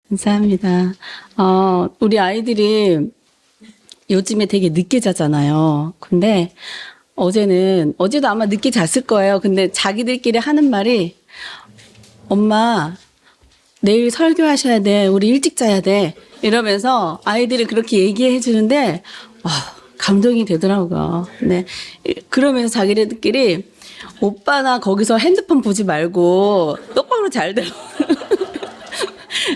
감사합니다. 우리 아이들이 요즘에 되게 늦게 자잖아요. 근데 어제도 아마 늦게 잤을 거예요. 근데 자기들끼리 하는 말이, 엄마, 내일 설교하셔야 돼. 우리 일찍 자야 돼. 이러면서 아이들이 그렇게 얘기해 주는데, 와, 감동이 되더라고요. 네. 그러면서 자기들끼리, 오빠나 거기서 핸드폰 보지 말고 똑바로 잘 들어.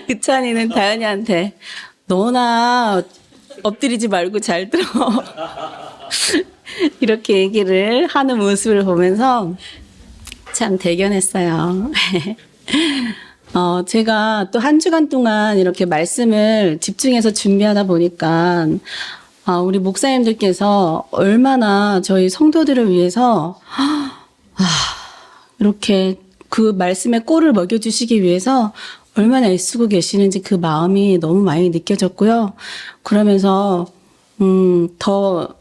그찬이는 다현이한테 너나 엎드리지 말고 잘 들어. 이렇게 얘기를 하는 모습을 보면서 참 대견했어요. 제가 또 한 주간 동안 이렇게 말씀을 집중해서 준비하다 보니까 우리 목사님들께서 얼마나 저희 성도들을 위해서 이렇게 그 말씀에 꼴을 먹여주시기 위해서 얼마나 애쓰고 계시는지 그 마음이 너무 많이 느껴졌고요. 그러면서 더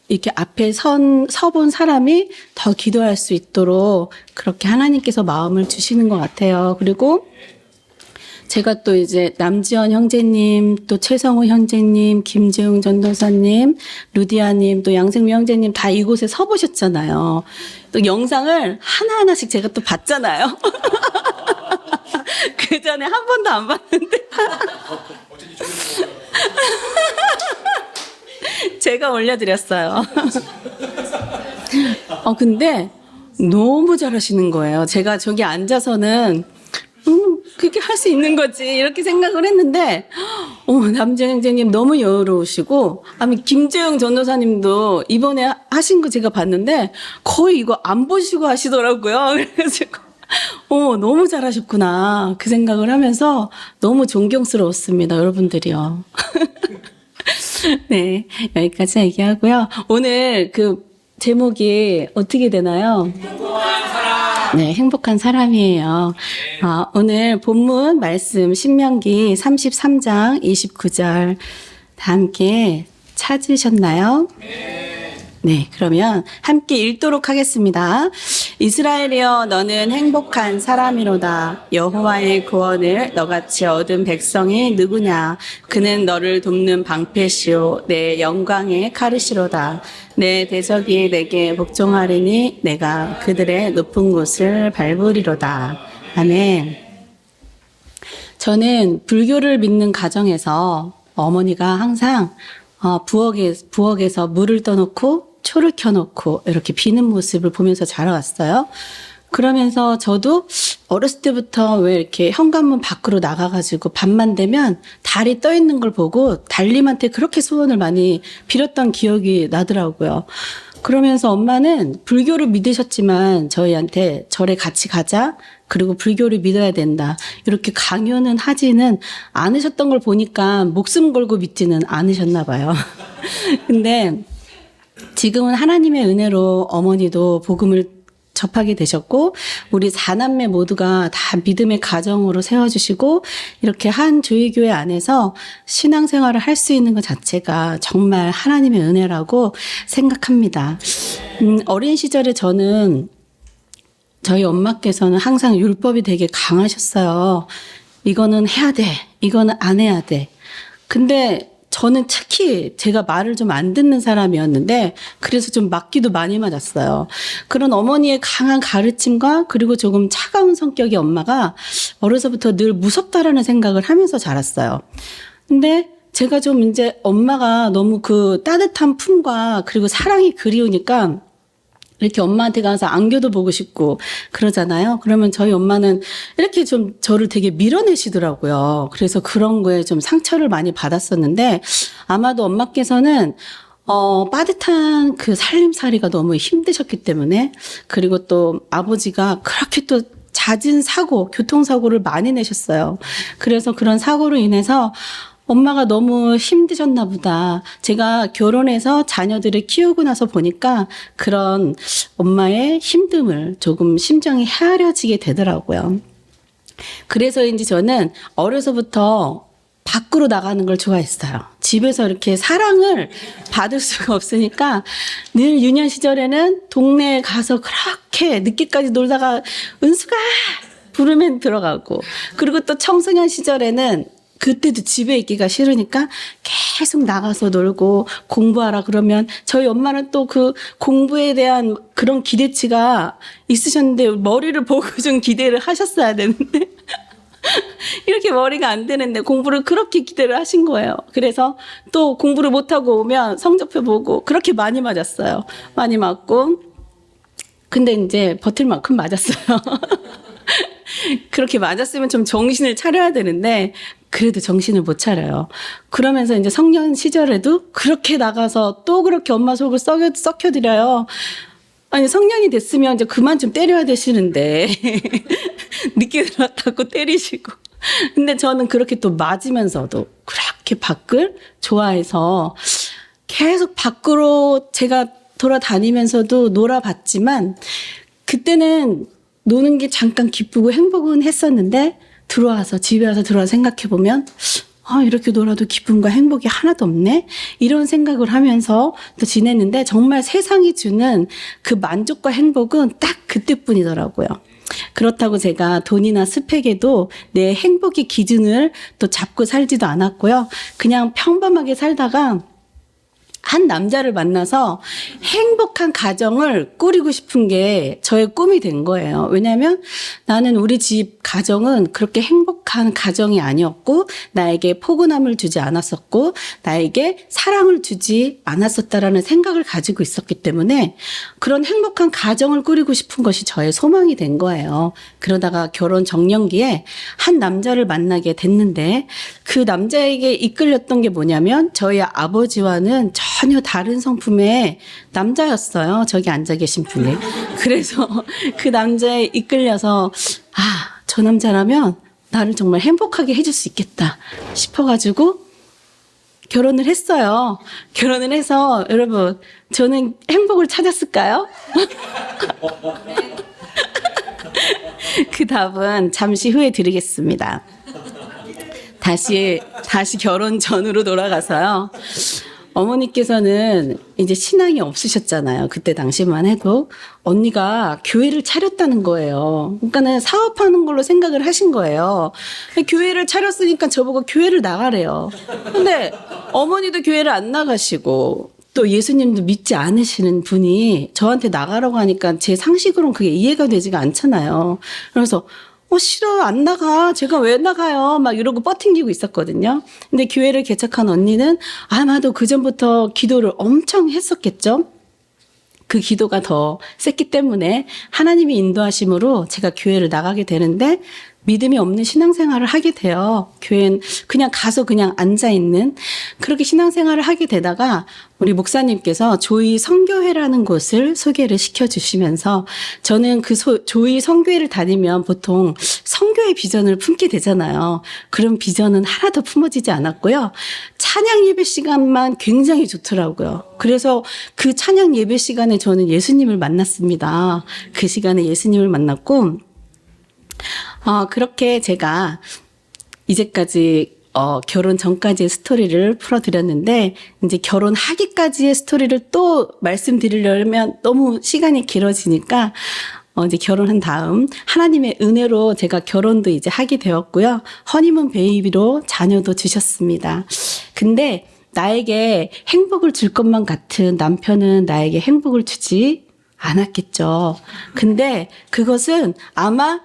이렇게 앞에 서본 사람이 더 기도할 수 있도록 그렇게 하나님께서 마음을 주시는 것 같아요. 그리고 제가 또 이제 남지원 형제님, 또 최성우 형제님, 김재웅 전도사님, 루디아님, 또 양생미 형제님 다 이곳에 서보셨잖아요. 또 영상을 하나하나씩 제가 또 봤잖아요. 그 전에 한 번도 안 봤는데. 제가 올려드렸어요. 근데 너무 잘하시는 거예요. 제가 저기 앉아서는 그렇게 할 수 있는 거지 이렇게 생각을 했는데 남재영 형제님 너무 여유로우시고 김재영 전도사님도 이번에 하신 거 제가 봤는데 거의 이거 안 보시고 하시더라고요. 그래가지고 너무 잘하셨구나 그 생각을 하면서 너무 존경스러웠습니다. 여러분들이요. 네, 여기까지 얘기하고요. 오늘 그 제목이 어떻게 되나요? 네, 행복한 사람이에요. 오늘 본문 말씀 신명기 33장 29절 다 함께 찾으셨나요? 네, 그러면 함께 읽도록 하겠습니다. 이스라엘이여 너는 행복한 사람이로다. 여호와의 구원을 너같이 얻은 백성이 누구냐? 그는 너를 돕는 방패시오 내 영광의 카르시로다. 내 대적이 내게 복종하리니 내가 그들의 높은 곳을 밟으리로다. 아멘. 저는 불교를 믿는 가정에서 어머니가 항상 부엌에서 물을 떠놓고 초를 켜놓고 이렇게 비는 모습을 보면서 자라왔어요. 그러면서 저도 어렸을 때부터 왜 이렇게 현관문 밖으로 나가가지고 밤만 되면 달이 떠 있는 걸 보고 달님한테 그렇게 소원을 많이 빌었던 기억이 나더라고요. 그러면서 엄마는 불교를 믿으셨지만 저희한테 절에 같이 가자. 그리고 불교를 믿어야 된다. 이렇게 강요는 하지는 않으셨던 걸 보니까 목숨 걸고 믿지는 않으셨나 봐요. 근데 지금은 하나님의 은혜로 어머니도 복음을 접하게 되셨고 우리 4남매 모두가 다 믿음의 가정으로 세워주시고 이렇게 한 조이교회 안에서 신앙생활을 할 수 있는 것 자체가 정말 하나님의 은혜라고 생각합니다. 어린 시절에 저희 엄마께서는 항상 율법이 되게 강하셨어요. 이거는 해야 돼. 이거는 안 해야 돼. 근데 저는 특히 제가 말을 좀 안 듣는 사람이었는데 그래서 좀 맞기도 많이 맞았어요. 그런 어머니의 강한 가르침과 그리고 조금 차가운 성격의 엄마가 어려서부터 늘 무섭다라는 생각을 하면서 자랐어요. 근데 제가 좀 이제 엄마가 너무 그 따뜻한 품과 그리고 사랑이 그리우니까 이렇게 엄마한테 가서 안겨도 보고 싶고 그러잖아요. 그러면 저희 엄마는 이렇게 좀 저를 되게 밀어내시더라고요. 그래서 그런 거에 좀 상처를 많이 받았었는데 아마도 엄마께서는 빠듯한 그 살림살이가 너무 힘드셨기 때문에 그리고 또 아버지가 그렇게 또 잦은 교통사고를 많이 내셨어요. 그래서 그런 사고로 인해서 엄마가 너무 힘드셨나 보다. 제가 결혼해서 자녀들을 키우고 나서 보니까 그런 엄마의 힘듦을 조금 심정이 헤아려지게 되더라고요. 그래서인지 저는 어려서부터 밖으로 나가는 걸 좋아했어요. 집에서 이렇게 사랑을 받을 수가 없으니까 늘 유년 시절에는 동네에 가서 그렇게 늦게까지 놀다가 은수가 부르면 들어가고 그리고 또 청소년 시절에는 그때도 집에 있기가 싫으니까 계속 나가서 놀고 공부하라 그러면 저희 엄마는 또 그 공부에 대한 그런 기대치가 있으셨는데 머리를 보고 좀 기대를 하셨어야 되는데 이렇게 머리가 안 되는데 공부를 그렇게 기대를 하신 거예요. 그래서 또 공부를 못하고 오면 성적표 보고 그렇게 많이 맞았어요. 많이 맞고. 근데 이제 버틸 만큼 맞았어요. 그렇게 맞았으면 좀 정신을 차려야 되는데 그래도 정신을 못 차려요. 그러면서 이제 성년 시절에도 그렇게 나가서 또 그렇게 엄마 속을 썩혀드려요. 아니 성년이 됐으면 이제 그만 좀 때려야 되시는데 늦게 들어왔다고 때리시고. 근데 저는 그렇게 또 맞으면서도 그렇게 밖을 좋아해서 계속 밖으로 제가 돌아다니면서도 놀아봤지만 그때는 노는 게 잠깐 기쁘고 행복은 했었는데 집에 와서 들어와서 생각해보면 이렇게 놀아도 기쁨과 행복이 하나도 없네? 이런 생각을 하면서 또 지냈는데 정말 세상이 주는 그 만족과 행복은 딱 그때뿐이더라고요. 그렇다고 제가 돈이나 스펙에도 내 행복의 기준을 또 잡고 살지도 않았고요. 그냥 평범하게 살다가 한 남자를 만나서 행복한 가정을 꾸리고 싶은 게 저의 꿈이 된 거예요. 왜냐하면 나는 우리 집 가정은 그렇게 행복한 가정이 아니었고 나에게 포근함을 주지 않았었고 나에게 사랑을 주지 않았었다라는 생각을 가지고 있었기 때문에 그런 행복한 가정을 꾸리고 싶은 것이 저의 소망이 된 거예요. 그러다가 결혼 정년기에 한 남자를 만나게 됐는데 그 남자에게 이끌렸던 게 뭐냐면 저희 아버지와는 전혀 다른 성품의 남자였어요. 저기 앉아 계신 분이. 그래서 그 남자에 이끌려서 저 남자라면 나를 정말 행복하게 해줄 수 있겠다 싶어가지고 결혼을 했어요. 결혼을 해서 여러분 저는 행복을 찾았을까요? 그 답은 잠시 후에 드리겠습니다. 다시 결혼 전으로 돌아가서요. 어머니께서는 이제 신앙이 없으셨잖아요. 그때 당시만 해도 언니가 교회를 차렸다는 거예요. 그러니까는 사업하는 걸로 생각을 하신 거예요. 교회를 차렸으니까 저보고 교회를 나가래요. 근데 어머니도 교회를 안 나가시고 또 예수님도 믿지 않으시는 분이 저한테 나가라고 하니까 제 상식으로는 그게 이해가 되지가 않잖아요. 그래서 싫어, 안 나가. 제가 왜 나가요? 막 이러고 뻗팅기고 있었거든요. 근데 교회를 개척한 언니는 아마도 그전부터 기도를 엄청 했었겠죠. 그 기도가 더 셌기 때문에 하나님이 인도하심으로 제가 교회를 나가게 되는데 믿음이 없는 신앙생활을 하게 돼요. 교회는 그냥 가서 그냥 앉아있는 그렇게 신앙생활을 하게 되다가 우리 목사님께서 조이 성교회라는 곳을 소개를 시켜주시면서 저는 그 조이 성교회를 다니면 보통 성교의 비전을 품게 되잖아요. 그런 비전은 하나도 품어지지 않았고요. 찬양 예배 시간만 굉장히 좋더라고요. 그래서 그 찬양 예배 시간에 저는 예수님을 만났습니다. 그 시간에 예수님을 만났고 그렇게 제가 이제까지 결혼 전까지의 스토리를 풀어드렸는데 이제 결혼하기까지의 스토리를 또 말씀드리려면 너무 시간이 길어지니까 이제 결혼한 다음 하나님의 은혜로 제가 결혼도 이제 하게 되었고요. 허니문 베이비로 자녀도 주셨습니다. 근데 나에게 행복을 줄 것만 같은 남편은 나에게 행복을 주지 않았겠죠. 근데 그것은 아마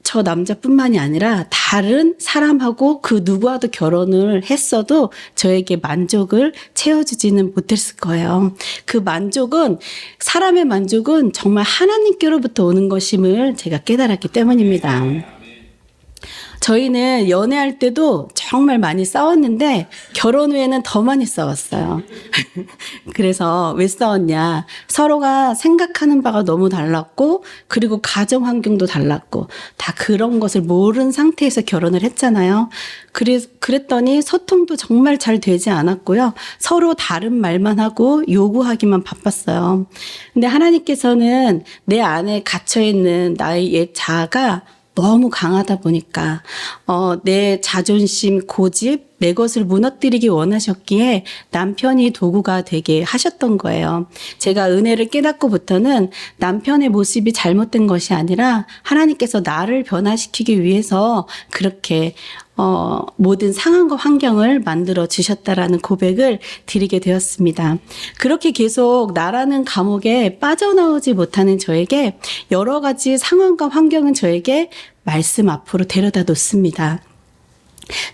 저 남자뿐만이 아니라 다른 사람하고 그 누구와도 결혼을 했어도 저에게 만족을 채워주지는 못했을 거예요. 그 만족은 사람의 만족은 정말 하나님께로부터 오는 것임을 제가 깨달았기 때문입니다. 저희는 연애할 때도 정말 많이 싸웠는데 결혼 후에는 더 많이 싸웠어요. 그래서 왜 싸웠냐? 서로가 생각하는 바가 너무 달랐고 그리고 가정 환경도 달랐고 다 그런 것을 모르는 상태에서 결혼을 했잖아요. 그랬더니 소통도 정말 잘 되지 않았고요. 서로 다른 말만 하고 요구하기만 바빴어요. 근데 하나님께서는 내 안에 갇혀있는 나의 옛 자아가 너무 강하다 보니까 내 자존심, 고집, 내 것을 무너뜨리기 원하셨기에 남편이 도구가 되게 하셨던 거예요. 제가 은혜를 깨닫고부터는 남편의 모습이 잘못된 것이 아니라 하나님께서 나를 변화시키기 위해서 그렇게 모든 상황과 환경을 만들어 주셨다라는 고백을 드리게 되었습니다. 그렇게 계속 나라는 감옥에 빠져나오지 못하는 저에게 여러 가지 상황과 환경은 저에게 말씀 앞으로 데려다 놓습니다.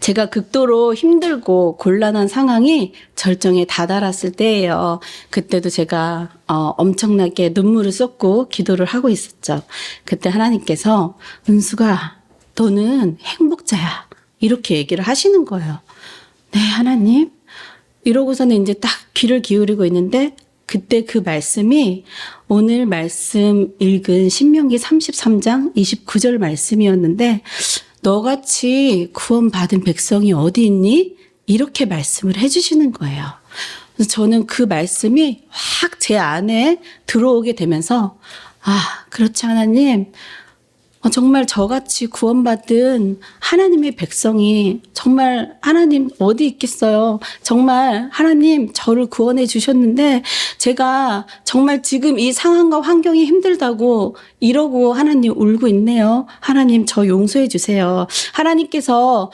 제가 극도로 힘들고 곤란한 상황이 절정에 다다랐을 때예요. 그때도 제가 엄청나게 눈물을 쏟고 기도를 하고 있었죠. 그때 하나님께서 은수가 너는 행복자야 이렇게 얘기를 하시는 거예요. 네, 하나님. 이러고서는 이제 딱 귀를 기울이고 있는데 그때 그 말씀이 오늘 말씀 읽은 신명기 33장 29절 말씀이었는데 너같이 구원받은 백성이 어디 있니? 이렇게 말씀을 해주시는 거예요. 그래서 저는 그 말씀이 확 제 안에 들어오게 되면서 그렇지 하나님, 정말 저같이 구원받은 하나님의 백성이 정말 하나님 어디 있겠어요. 정말 하나님 저를 구원해 주셨는데 제가 정말 지금 이 상황과 환경이 힘들다고 이러고 하나님 울고 있네요. 하나님 저 용서해 주세요. 하나님께서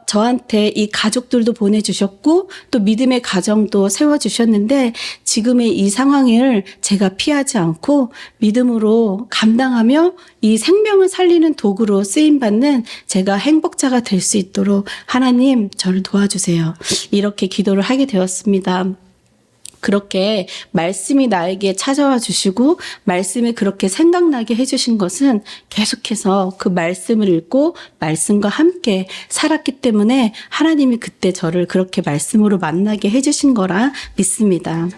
저한테 이 가족들도 보내주셨고 또 믿음의 가정도 세워주셨는데 지금의 이 상황을 제가 피하지 않고 믿음으로 감당하며 이 생명을 살리는 도구로 쓰임받는 제가 행복자가 될 수 있도록 하나님 저를 도와주세요. 이렇게 기도를 하게 되었습니다. 그렇게 말씀이 나에게 찾아와 주시고 말씀이 그렇게 생각나게 해주신 것은 계속해서 그 말씀을 읽고 말씀과 함께 살았기 때문에 하나님이 그때 저를 그렇게 말씀으로 만나게 해주신 거라 믿습니다.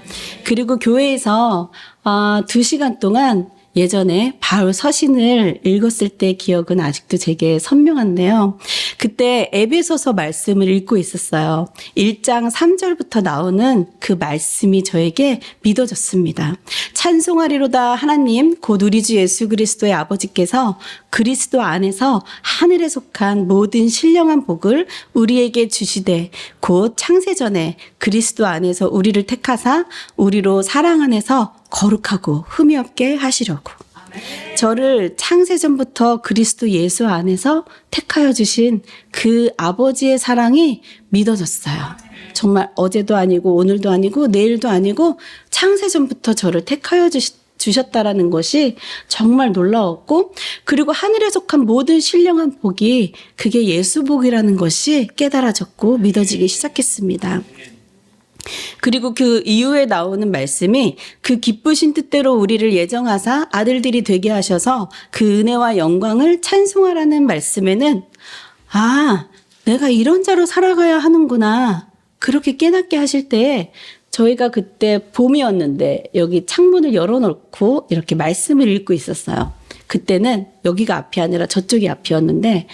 그리고 교회에서 2시간 동안 예전에 바울 서신을 읽었을 때 기억은 아직도 제게 선명한데요. 그때 에베소서 말씀을 읽고 있었어요. 1장 3절부터 나오는 그 말씀이 저에게 믿어졌습니다. 찬송하리로다 하나님 곧 우리 주 예수 그리스도의 아버지께서 그리스도 안에서 하늘에 속한 모든 신령한 복을 우리에게 주시되 곧 창세전에 그리스도 안에서 우리를 택하사 우리로 사랑 안에서 거룩하고 흠이 없게 하시려고. 저를 창세전부터 그리스도 예수 안에서 택하여 주신 그 아버지의 사랑이 믿어졌어요. 정말 어제도 아니고 오늘도 아니고 내일도 아니고 창세전부터 저를 택하여 주셨다라는 것이 정말 놀라웠고 그리고 하늘에 속한 모든 신령한 복이 그게 예수복이라는 것이 깨달아졌고 믿어지기 시작했습니다. 그리고 그 이후에 나오는 말씀이 그 기쁘신 뜻대로 우리를 예정하사 아들들이 되게 하셔서 그 은혜와 영광을 찬송하라는 말씀에는 내가 이런 자로 살아가야 하는구나 그렇게 깨닫게 하실 때에 저희가 그때 봄이었는데 여기 창문을 열어놓고 이렇게 말씀을 읽고 있었어요. 그때는 여기가 앞이 아니라 저쪽이 앞이었는데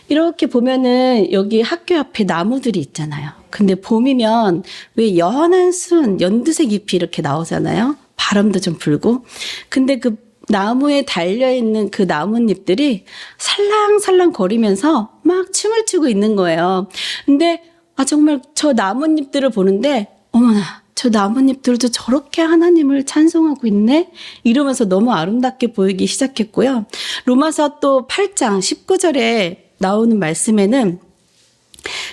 이렇게 보면은 여기 학교 앞에 나무들이 있잖아요. 근데 봄이면 왜 연한 순 연두색 잎이 이렇게 나오잖아요. 바람도 좀 불고. 근데 그 나무에 달려있는 그 나뭇잎들이 살랑살랑 거리면서 막 춤을 추고 있는 거예요. 근데 정말 저 나뭇잎들을 보는데 어머나 저 나뭇잎들도 저렇게 하나님을 찬송하고 있네? 이러면서 너무 아름답게 보이기 시작했고요. 로마서 또 8장 19절에 나오는 말씀에는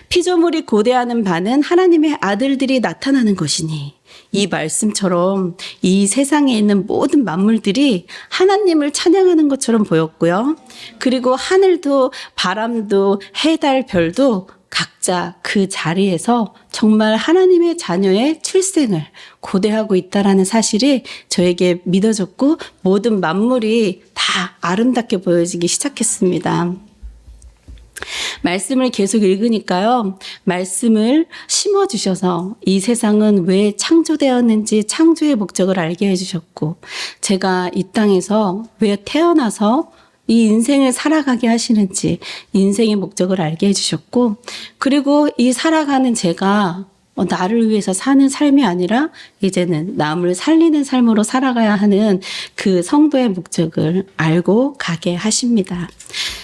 피조물이 고대하는 바는 하나님의 아들들이 나타나는 것이니 이 말씀처럼 이 세상에 있는 모든 만물들이 하나님을 찬양하는 것처럼 보였고요. 그리고 하늘도 바람도 해, 달, 별도 각자 그 자리에서 정말 하나님의 자녀의 출생을 고대하고 있다라는 사실이 저에게 믿어졌고 모든 만물이 다 아름답게 보여지기 시작했습니다. 말씀을 계속 읽으니까요. 말씀을 심어주셔서 이 세상은 왜 창조되었는지 창조의 목적을 알게 해주셨고 제가 이 땅에서 왜 태어나서 이 인생을 살아가게 하시는지 인생의 목적을 알게 해주셨고 그리고 이 살아가는 제가 나를 위해서 사는 삶이 아니라 이제는 남을 살리는 삶으로 살아가야 하는 그 성도의 목적을 알고 가게 하십니다.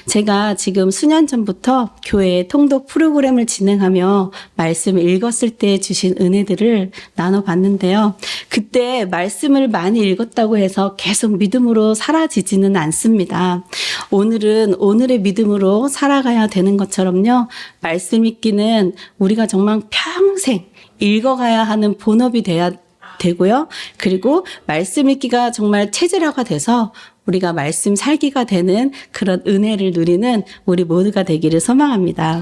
제가 지금 수년 전부터 교회에 통독 프로그램을 진행하며 말씀을 읽었을 때 주신 은혜들을 나눠봤는데요. 그때 말씀을 많이 읽었다고 해서 계속 믿음으로 사라지지는 않습니다. 오늘은 오늘의 믿음으로 살아가야 되는 것처럼요. 말씀 읽기는 우리가 정말 평생 읽어가야 하는 본업이 돼야 되고요. 그리고 말씀 읽기가 정말 체질화가 돼서 우리가 말씀 살기가 되는 그런 은혜를 누리는 우리 모두가 되기를 소망합니다.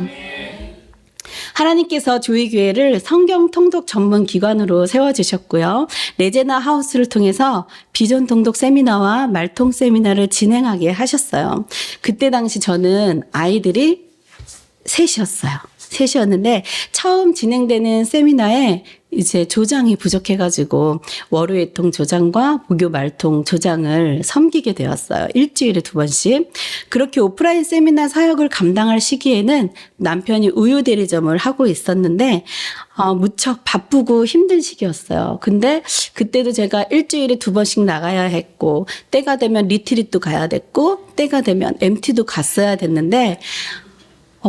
하나님께서 조이교회를 성경 통독 전문 기관으로 세워주셨고요. 레제나 하우스를 통해서 비전 통독 세미나와 말통 세미나를 진행하게 하셨어요. 그때 당시 저는 아이들이 셋이었는데 처음 진행되는 세미나에 이제 조장이 부족해가지고 월요회통 조장과 목요 말통 조장을 섬기게 되었어요. 일주일에 2번씩. 그렇게 오프라인 세미나 사역을 감당할 시기에는 남편이 우유 대리점을 하고 있었는데 무척 바쁘고 힘든 시기였어요. 근데 그때도 제가 일주일에 2번씩 나가야 했고 때가 되면 리트릿도 가야 됐고 때가 되면 MT도 갔어야 됐는데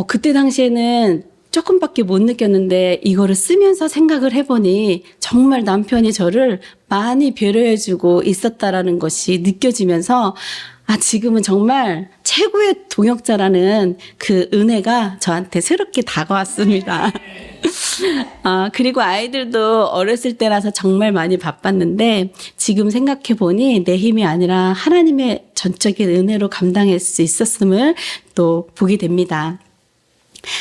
그때 당시에는 조금밖에 못 느꼈는데 이거를 쓰면서 생각을 해보니 정말 남편이 저를 많이 배려해주고 있었다라는 것이 느껴지면서 지금은 정말 최고의 동역자라는 그 은혜가 저한테 새롭게 다가왔습니다. 그리고 아이들도 어렸을 때라서 정말 많이 바빴는데 지금 생각해보니 내 힘이 아니라 하나님의 전적인 은혜로 감당할 수 있었음을 또 보게 됩니다.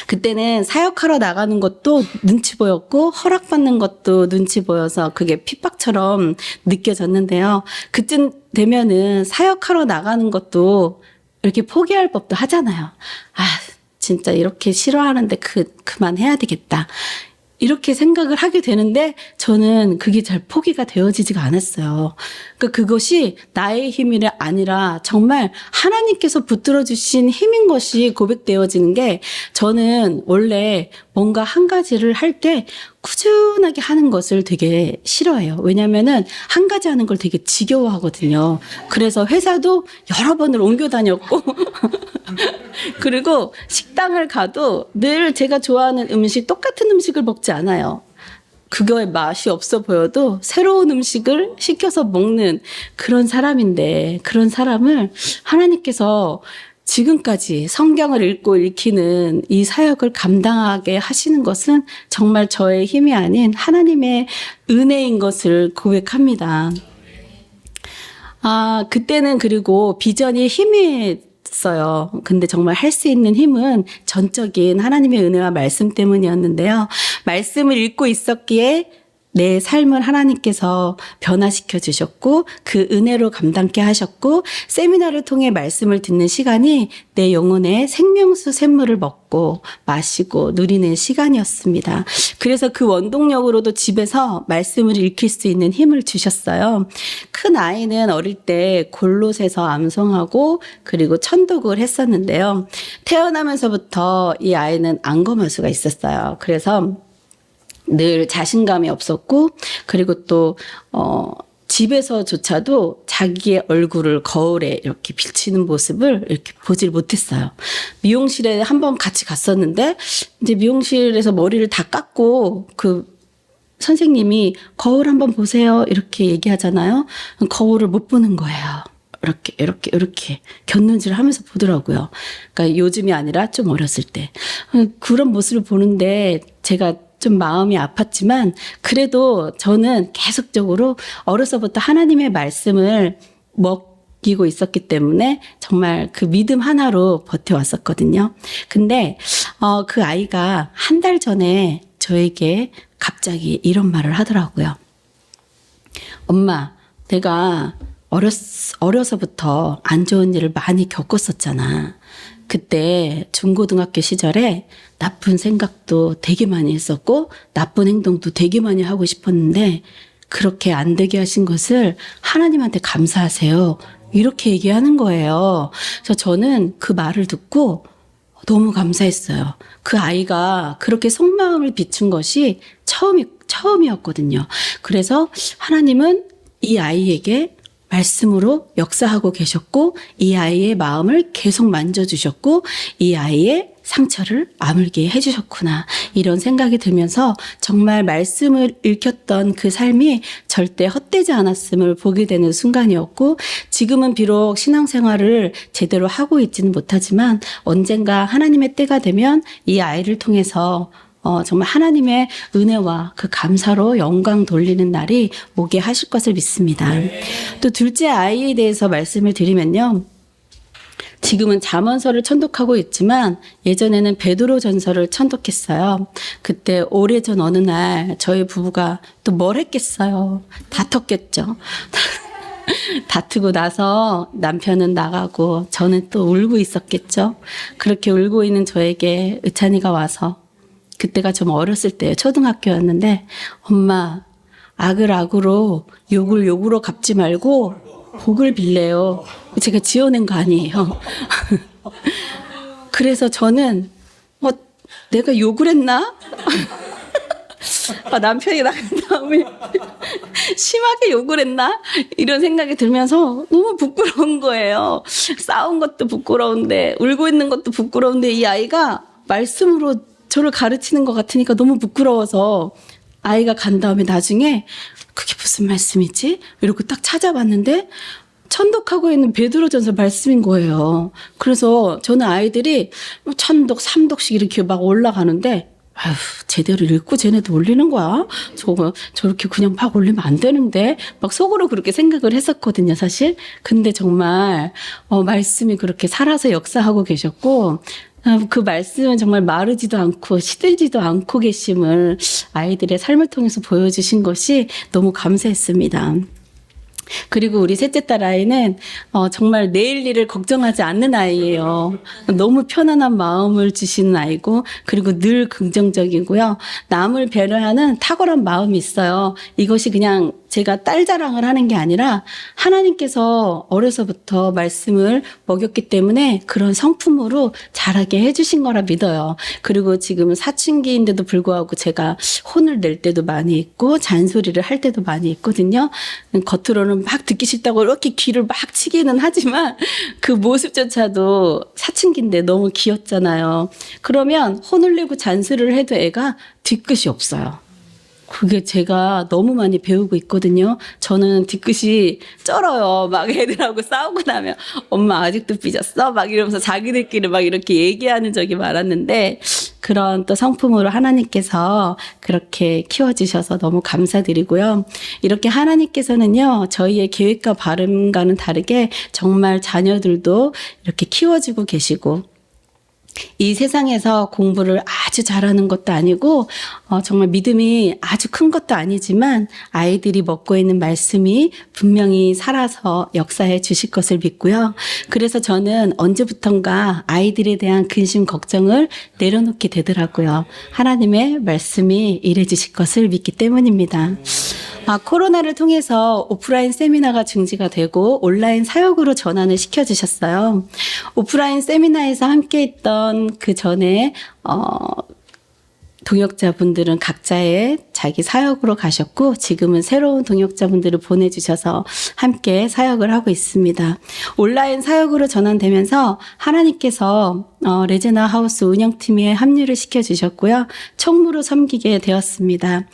그때는 사역하러 나가는 것도 눈치 보였고 허락받는 것도 눈치 보여서 그게 핍박처럼 느껴졌는데요. 그쯤 되면은 사역하러 나가는 것도 이렇게 포기할 법도 하잖아요. 진짜 이렇게 싫어하는데 그만해야 되겠다. 이렇게 생각을 하게 되는데 저는 그게 잘 포기가 되어지지가 않았어요. 그러니까 그것이 나의 힘이 아니라 정말 하나님께서 붙들어 주신 힘인 것이 고백되어지는 게 저는 원래 뭔가 한 가지를 할 때 꾸준하게 하는 것을 되게 싫어해요. 왜냐면은 한 가지 하는 걸 되게 지겨워하거든요. 그래서 회사도 여러 번을 옮겨 다녔고 그리고 식당을 가도 늘 제가 좋아하는 음식, 똑같은 음식을 먹지 않아요. 그거의 맛이 없어 보여도 새로운 음식을 시켜서 먹는 그런 사람인데 그런 사람을 하나님께서 지금까지 성경을 읽고 읽히는 이 사역을 감당하게 하시는 것은 정말 저의 힘이 아닌 하나님의 은혜인 것을 고백합니다. 그때는 그리고 비전이 힘이 어요. 근데 정말 할 수 있는 힘은 전적인 하나님의 은혜와 말씀 때문이었는데요. 말씀을 읽고 있었기에 내 삶을 하나님께서 변화시켜 주셨고 그 은혜로 감당케 하셨고 세미나를 통해 말씀을 듣는 시간이 내 영혼의 생명수 샘물을 먹고 마시고 누리는 시간이었습니다. 그래서 그 원동력으로도 집에서 말씀을 읽힐 수 있는 힘을 주셨어요. 큰 아이는 어릴 때 골롯에서 암송하고 그리고 천독을 했었는데요. 태어나면서부터 이 아이는 안검하수가 있었어요. 그래서 늘 자신감이 없었고 그리고 또 집에서조차도 자기의 얼굴을 거울에 이렇게 비치는 모습을 이렇게 보질 못했어요. 미용실에 한번 같이 갔었는데 이제 미용실에서 머리를 다 깎고 그 선생님이 거울 한번 보세요 이렇게 얘기하잖아요. 거울을 못 보는 거예요. 이렇게 곁눈질을 하면서 보더라고요. 그러니까 요즘이 아니라 좀 어렸을 때 그런 모습을 보는데 제가 좀 마음이 아팠지만 그래도 저는 계속적으로 어려서부터 하나님의 말씀을 먹이고 있었기 때문에 정말 그 믿음 하나로 버텨왔었거든요. 근데 그 아이가 한 달 전에 저에게 갑자기 이런 말을 하더라고요. 엄마, 내가 어려서부터 안 좋은 일을 많이 겪었었잖아. 그때 중고등학교 시절에 나쁜 생각도 되게 많이 했었고 나쁜 행동도 되게 많이 하고 싶었는데 그렇게 안 되게 하신 것을 하나님한테 감사하세요. 이렇게 얘기하는 거예요. 그래서 저는 그 말을 듣고 너무 감사했어요. 그 아이가 그렇게 속마음을 비춘 것이 처음이었거든요. 그래서 하나님은 이 아이에게 말씀으로 역사하고 계셨고 이 아이의 마음을 계속 만져주셨고 이 아이의 상처를 아물게 해주셨구나 이런 생각이 들면서 정말 말씀을 읽혔던 그 삶이 절대 헛되지 않았음을 보게 되는 순간이었고 지금은 비록 신앙생활을 제대로 하고 있지는 못하지만 언젠가 하나님의 때가 되면 이 아이를 통해서 정말 하나님의 은혜와 그 감사로 영광 돌리는 날이 오게 하실 것을 믿습니다. 또 둘째 아이에 대해서 말씀을 드리면요. 지금은 잠언서를 천독하고 있지만 예전에는 베드로전서를 천독했어요. 그때 오래전 어느 날 저희 부부가 또 뭘 했겠어요. 다퉜겠죠. 다투고 나서 남편은 나가고 저는 또 울고 있었겠죠. 그렇게 울고 있는 저에게 의찬이가 와서 그때가 좀 어렸을 때예요. 초등학교였는데 엄마 악을 악으로 욕을 욕으로 갚지 말고 복을 빌래요. 제가 지어낸 거 아니에요. 그래서 저는 내가 욕을 했나? 남편이 나간 다음에 심하게 욕을 했나? 이런 생각이 들면서 너무 부끄러운 거예요. 싸운 것도 부끄러운데 울고 있는 것도 부끄러운데 이 아이가 말씀으로 저를 가르치는 것 같으니까 너무 부끄러워서 아이가 간 다음에 나중에 그게 무슨 말씀이지? 이러고 딱 찾아봤는데 천독하고 있는 베드로전서 말씀인 거예요. 그래서 저는 아이들이 천독, 삼독씩 이렇게 막 올라가는데 아휴, 제대로 읽고 쟤네도 올리는 거야? 저렇게 그냥 막 올리면 안 되는데? 막 속으로 그렇게 생각을 했었거든요, 사실. 근데 정말, 말씀이 그렇게 살아서 역사하고 계셨고, 그 말씀은 정말 마르지도 않고 시들지도 않고 계심을 아이들의 삶을 통해서 보여주신 것이 너무 감사했습니다. 그리고 우리 셋째 딸 아이는 정말 내일 일을 걱정하지 않는 아이예요. 너무 편안한 마음을 주시는 아이고 그리고 늘 긍정적이고요. 남을 배려하는 탁월한 마음이 있어요. 이것이 그냥 제가 딸 자랑을 하는 게 아니라 하나님께서 어려서부터 말씀을 먹였기 때문에 그런 성품으로 자라게 해주신 거라 믿어요. 그리고 지금 사춘기인데도 불구하고 제가 혼을 낼 때도 많이 있고 잔소리를 할 때도 많이 있거든요. 겉으로는 막 듣기 싫다고 이렇게 귀를 막 치기는 하지만 그 모습조차도 사춘기인데 너무 귀엽잖아요. 그러면 혼을 내고 잔소리를 해도 애가 뒤끝이 없어요. 그게 제가 너무 많이 배우고 있거든요. 저는 뒤끝이 쩔어요. 막 애들하고 싸우고 나면 엄마 아직도 삐졌어? 막 이러면서 자기들끼리 막 이렇게 얘기하는 적이 많았는데 그런 또 성품으로 하나님께서 그렇게 키워주셔서 너무 감사드리고요. 이렇게 하나님께서는요, 저희의 계획과 바람과는 다르게 정말 자녀들도 이렇게 키워주고 계시고 이 세상에서 공부를 아주 잘하는 것도 아니고 정말 믿음이 아주 큰 것도 아니지만 아이들이 먹고 있는 말씀이 분명히 살아서 역사해 주실 것을 믿고요. 그래서 저는 언제부턴가 아이들에 대한 근심 걱정을 내려놓게 되더라고요. 하나님의 말씀이 일해 주실 것을 믿기 때문입니다. 코로나를 통해서 오프라인 세미나가 중지가 되고 온라인 사역으로 전환을 시켜주셨어요. 오프라인 세미나에서 함께 했던 그 전에 동역자분들은 각자의 자기 사역으로 가셨고 지금은 새로운 동역자분들을 보내주셔서 함께 사역을 하고 있습니다. 온라인 사역으로 전환되면서 하나님께서 레제나 하우스 운영팀에 합류를 시켜주셨고요. 총무로 섬기게 되었습니다.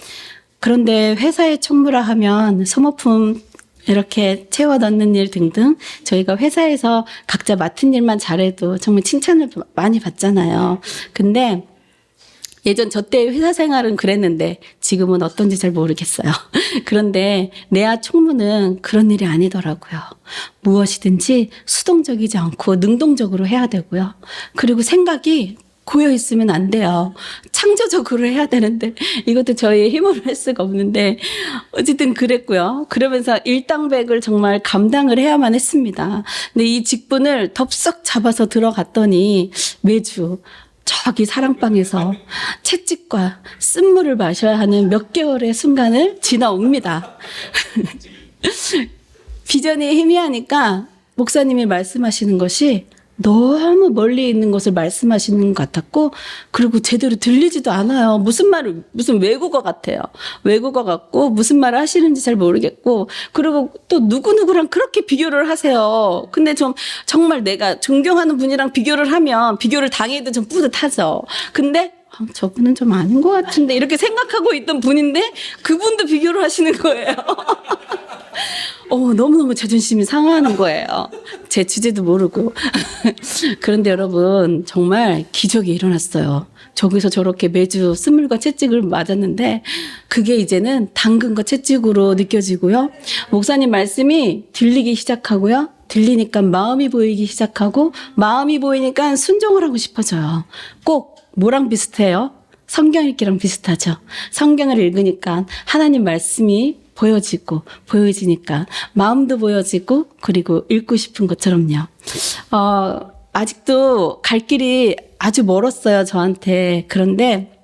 그런데 회사에 총무라 하면 소모품 이렇게 채워 넣는 일 등등 저희가 회사에서 각자 맡은 일만 잘해도 정말 칭찬을 많이 받잖아요. 근데 예전 저 때 회사 생활은 그랬는데 지금은 어떤지 잘 모르겠어요. 그런데 내야 총무는 그런 일이 아니더라고요. 무엇이든지 수동적이지 않고 능동적으로 해야 되고요. 그리고 생각이 고여 있으면 안 돼요. 창조적으로 해야 되는데 이것도 저희의 힘으로 할 수가 없는데 어쨌든 그랬고요. 그러면서 일당백을 정말 감당을 해야만 했습니다. 근데 이 직분을 덥석 잡아서 들어갔더니 매주 저기 사랑방에서 채찍과 쓴물을 마셔야 하는 몇 개월의 순간을 지나옵니다. 비전이 희미하니까 목사님이 말씀하시는 것이 너무 멀리 있는 것을 말씀하시는 것 같았고, 그리고 제대로 들리지도 않아요. 무슨 외국어 같아요. 외국어 같고, 무슨 말을 하시는지 잘 모르겠고, 그리고 또 누구누구랑 그렇게 비교를 하세요. 근데 정말 내가 존경하는 분이랑 비교를 하면, 비교를 당해도 좀 뿌듯하죠. 근데, 저분은 좀 아닌 것 같은데, 이렇게 생각하고 있던 분인데, 그분도 비교를 하시는 거예요. 너무너무 자존심이 상하는 거예요. 제 주제도 모르고. 그런데 여러분, 정말 기적이 일어났어요. 저기서 저렇게 매주 쓴물과 채찍을 맞았는데, 그게 이제는 당근과 채찍으로 느껴지고요. 목사님 말씀이 들리기 시작하고요. 들리니까 마음이 보이기 시작하고, 마음이 보이니까 순종을 하고 싶어져요. 꼭 뭐랑 비슷해요? 성경 읽기랑 비슷하죠. 성경을 읽으니까 하나님 말씀이 보여지니까 마음도 보여지고, 그리고 읽고 싶은 것처럼요. 아직도 갈 길이 아주 멀었어요, 저한테. 그런데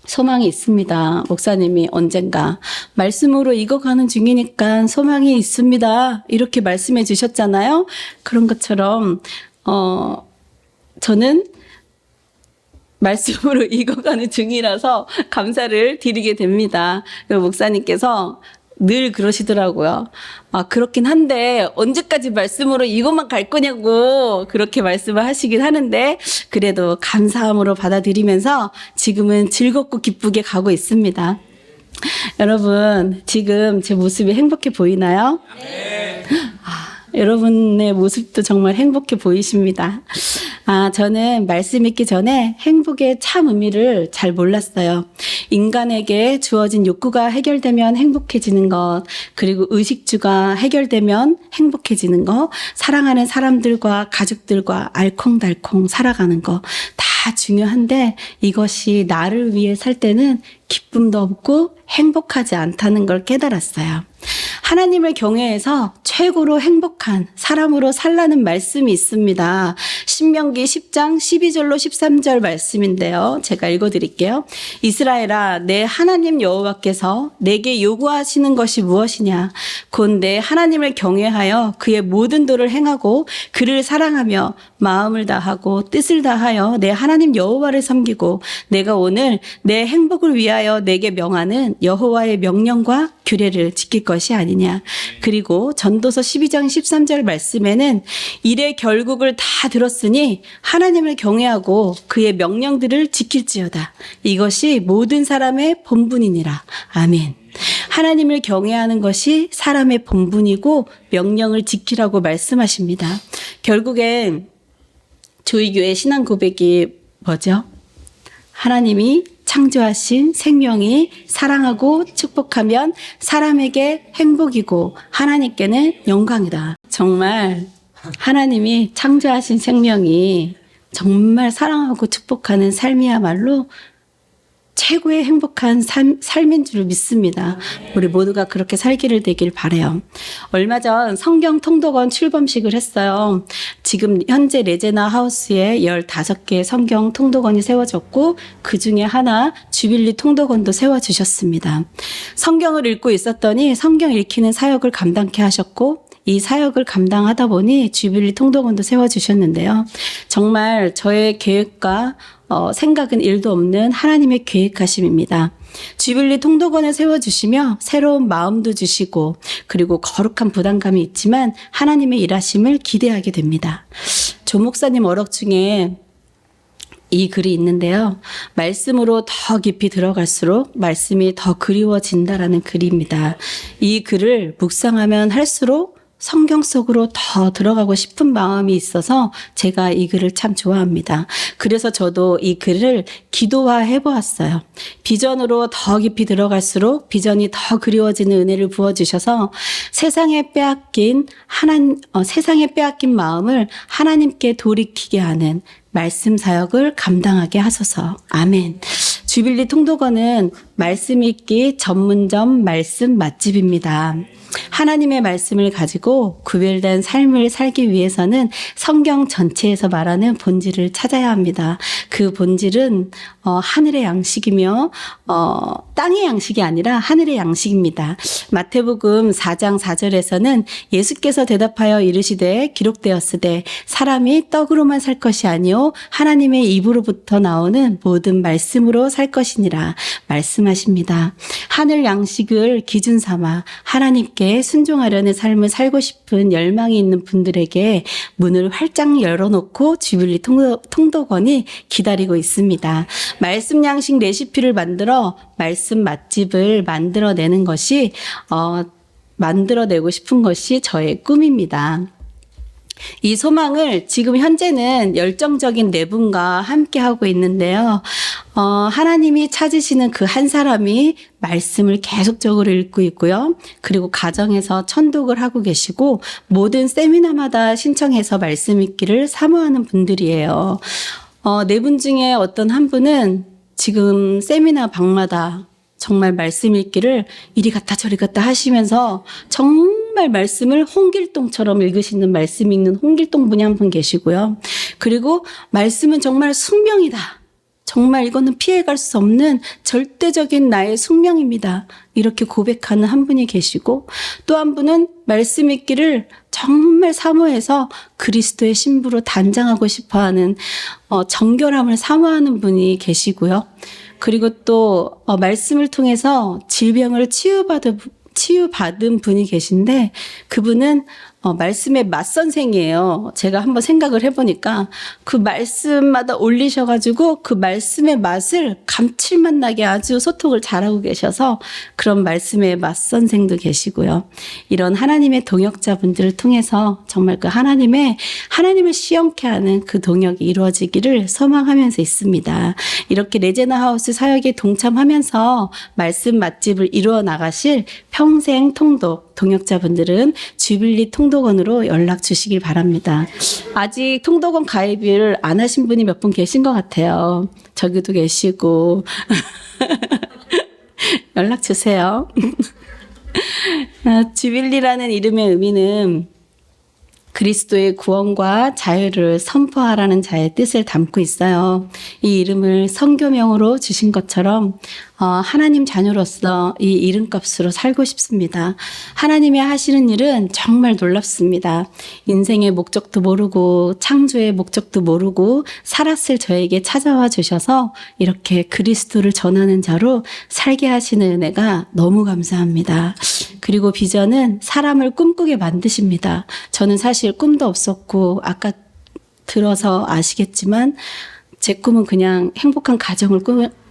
소망이 있습니다. 목사님이 언젠가 말씀으로 익어가는 중이니까 소망이 있습니다, 이렇게 말씀해 주셨잖아요. 그런 것처럼 저는 말씀으로 익어가는 중이라서 감사를 드리게 됩니다. 목사님께서 늘 그러시더라고요. 그렇긴 한데 언제까지 말씀으로 이것만 갈 거냐고 그렇게 말씀을 하시긴 하는데, 그래도 감사함으로 받아들이면서 지금은 즐겁고 기쁘게 가고 있습니다. 여러분, 지금 제 모습이 행복해 보이나요? 네. 여러분의 모습도 정말 행복해 보이십니다. 저는 말씀 읽기 전에 행복의 참 의미를 잘 몰랐어요. 인간에게 주어진 욕구가 해결되면 행복해지는 것, 그리고 의식주가 해결되면 행복해지는 것, 사랑하는 사람들과 가족들과 알콩달콩 살아가는 것, 다 중요한데 이것이 나를 위해 살 때는 기쁨도 없고 행복하지 않다는 걸 깨달았어요. 하나님을 경외해서 최고로 행복한 사람으로 살라는 말씀이 있습니다. 신명기 10장 12절로 13절 말씀인데요. 제가 읽어드릴게요. 이스라엘아, 내 하나님 여호와께서 내게 요구하시는 것이 무엇이냐? 곧 내 하나님을 경외하여 그의 모든 도를 행하고 그를 사랑하며 마음을 다하고 뜻을 다하여 내 하나님 여호와를 섬기고, 내가 오늘 내 행복을 위하여 내게 명하는 여호와의 명령과 규례를 지킬 것이 아니냐. 그리고 전도서 12장 13절 말씀에는 일의 결국을 다 들었으니 하나님을 경외하고 그의 명령들을 지킬지어다. 이것이 모든 사람의 본분이니라. 아멘. 하나님을 경외하는 것이 사람의 본분이고 명령을 지키라고 말씀하십니다. 결국엔 조이교의 신앙 고백이 뭐죠? 하나님이 창조하신 생명이 사랑하고 축복하면 사람에게 행복이고 하나님께는 영광이다. 정말 하나님이 창조하신 생명이 정말 사랑하고 축복하는 삶이야말로 최고의 행복한 삶인 줄 믿습니다. 우리 모두가 그렇게 살기를 되길 바라요. 얼마 전 성경 통독원 출범식을 했어요. 지금 현재 레제나 하우스에 15개의 성경 통독원이 세워졌고, 그 중에 하나 주빌리 통독원도 세워주셨습니다. 성경을 읽고 있었더니 성경 읽히는 사역을 감당케 하셨고, 이 사역을 감당하다 보니 주빌리 통독원도 세워주셨는데요. 정말 저의 계획과 생각은 일도 없는 하나님의 계획하심입니다. 주빌리 통독원을 세워주시며 새로운 마음도 주시고, 그리고 거룩한 부담감이 있지만 하나님의 일하심을 기대하게 됩니다. 조 목사님 어록 중에 이 글이 있는데요. 말씀으로 더 깊이 들어갈수록 말씀이 더 그리워진다라는 글입니다. 이 글을 묵상하면 할수록 성경 속으로 더 들어가고 싶은 마음이 있어서 제가 이 글을 참 좋아합니다. 그래서 저도 이 글을 기도화해 보았어요. 비전으로 더 깊이 들어갈수록 비전이 더 그리워지는 은혜를 부어주셔서 세상에 빼앗긴 마음을 하나님께 돌이키게 하는 말씀 사역을 감당하게 하소서. 아멘. 주빌리 통독원은 말씀 읽기 전문점 말씀 맛집입니다. 하나님의 말씀을 가지고 구별된 삶을 살기 위해서는 성경 전체에서 말하는 본질을 찾아야 합니다. 그 본질은 하늘의 양식이며 땅의 양식이 아니라 하늘의 양식입니다. 마태복음 4장 4절에서는 예수께서 대답하여 이르시되 기록되었으되 사람이 떡으로만 살 것이 아니요 하나님의 입으로부터 나오는 모든 말씀으로 살 것이니라 말씀하십니다. 하늘 양식을 기준 삼아 하나님께 순종하려는 삶을 살고 싶은 열망이 있는 분들에게 문을 활짝 열어놓고 주빌리 통독원이 기다리고 있습니다. 말씀 양식 레시피를 만들어 말씀 맛집을 만들어내는 것이 만들어내고 싶은 것이 저의 꿈입니다. 이 소망을 지금 현재는 열정적인 네 분과 함께 하고 있는데요. 하나님이 찾으시는 그 한 사람이 말씀을 계속적으로 읽고 있고요. 그리고 가정에서 천독을 하고 계시고 모든 세미나마다 신청해서 말씀 읽기를 사모하는 분들이에요. 네 분 중에 어떤 한 분은 지금 세미나 방마다 정말 말씀 읽기를 이리 갔다 저리 갔다 하시면서 정말 말씀을 홍길동처럼 읽으시는 말씀 읽는 홍길동 분이 한 분 계시고요. 그리고 말씀은 정말 숙명이다. 정말 이거는 피해갈 수 없는 절대적인 나의 숙명입니다. 이렇게 고백하는 한 분이 계시고 또 한 분은 말씀 읽기를 정말 사모해서 그리스도의 신부로 단장하고 싶어하는 정결함을 사모하는 분이 계시고요. 그리고 또 말씀을 통해서 질병을 치유받은 분이 계신데 그분은 말씀의 맛선생이에요. 제가 한번 생각을 해보니까 그 말씀마다 올리셔가지고 그 말씀의 맛을 감칠맛 나게 아주 소통을 잘하고 계셔서 그런 말씀의 맛선생도 계시고요. 이런 하나님의 동역자분들을 통해서 정말 그 하나님을 시험케 하는 그 동역이 이루어지기를 소망하면서 있습니다. 이렇게 레제나 하우스 사역에 동참하면서 말씀 맛집을 이루어 나가실 평생 통독 동역자분들은 주빌리 통독원으로 연락 주시길 바랍니다. 아직 통독원 가입을 안 하신 분이 몇 분 계신 것 같아요. 저기도 계시고 연락 주세요. 주빌리라는 이름의 의미는 그리스도의 구원과 자유를 선포하라는 자의 뜻을 담고 있어요. 이 이름을 선교명으로 주신 것처럼 하나님 자녀로서 이 이름값으로 살고 싶습니다. 하나님이 하시는 일은 정말 놀랍습니다. 인생의 목적도 모르고 창조의 목적도 모르고 살았을 저에게 찾아와 주셔서 이렇게 그리스도를 전하는 자로 살게 하시는 은혜가 너무 감사합니다. 그리고 비전은 사람을 꿈꾸게 만드십니다. 저는 사실 꿈도 없었고 아까 들어서 아시겠지만 제 꿈은 그냥 행복한 가정을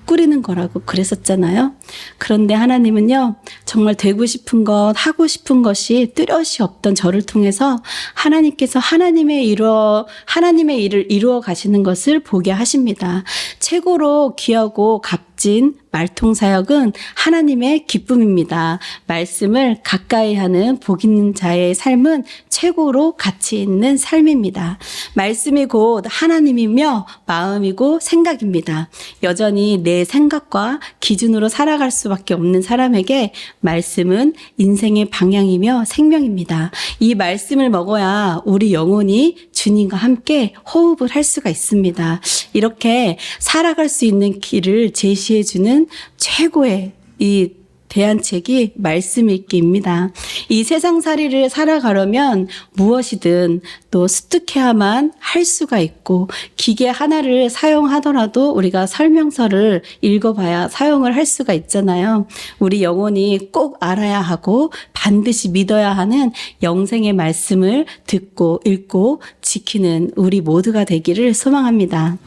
꾸리는 거라고 그랬었잖아요. 그런데 하나님은요, 정말 되고 싶은 것, 하고 싶은 것이 뚜렷이 없던 저를 통해서 하나님께서 하나님의 일을 이루어 가시는 것을 보게 하십니다. 최고로 귀하고 값진 말통사역은 하나님의 기쁨입니다. 말씀을 가까이 하는 복 있는 자의 삶은 최고로 가치 있는 삶입니다. 말씀이 곧 하나님이며 마음이고 생각입니다. 여전히 내 생각과 기준으로 살아갈 수밖에 없는 사람에게 말씀은 인생의 방향이며 생명입니다. 이 말씀을 먹어야 우리 영혼이 주님과 함께 호흡을 할 수가 있습니다. 이렇게 살아갈 수 있는 길을 제시해주는 최고의 이 대안책이 말씀 읽기입니다. 이 세상살이를 살아가려면 무엇이든 또 습득해야만 할 수가 있고 기계 하나를 사용하더라도 우리가 설명서를 읽어봐야 사용을 할 수가 있잖아요. 우리 영혼이 꼭 알아야 하고 반드시 믿어야 하는 영생의 말씀을 듣고 읽고 지키는 우리 모두가 되기를 소망합니다.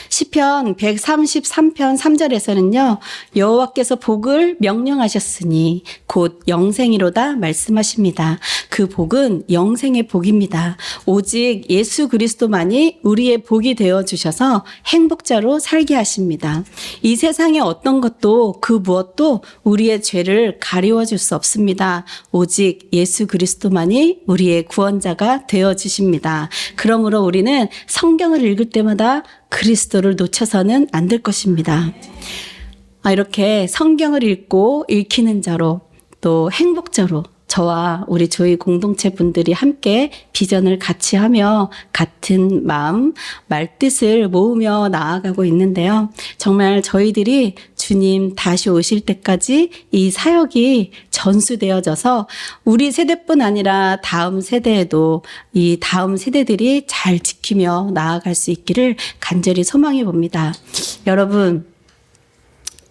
시편 133편 3절에서는요. 여호와께서 복을 명령하셨으니 곧 영생이로다 말씀하십니다. 그 복은 영생의 복입니다. 오직 예수 그리스도만이 우리의 복이 되어주셔서 행복자로 살게 하십니다. 이 세상의 어떤 것도 그 무엇도 우리의 죄를 가리워줄 수 없습니다. 오직 예수 그리스도만이 우리의 구원자가 되어주십니다. 그러므로 우리는 성경을 읽을 때마다 그리스도를 놓쳐서는 안 될 것입니다. 이렇게 성경을 읽고 읽히는 자로 또 행복자로 저와 우리 조이 공동체 분들이 함께 비전을 같이 하며 같은 마음, 말뜻을 모으며 나아가고 있는데요. 정말 저희들이 주님 다시 오실 때까지 이 사역이 전수되어져서 우리 세대뿐 아니라 다음 세대에도 이 다음 세대들이 잘 지키며 나아갈 수 있기를 간절히 소망해 봅니다. 여러분,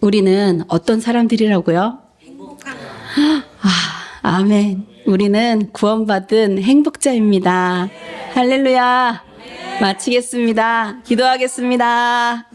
우리는 어떤 사람들이라고요? 아멘. 우리는 구원받은 행복자입니다. 할렐루야. 마치겠습니다. 기도하겠습니다.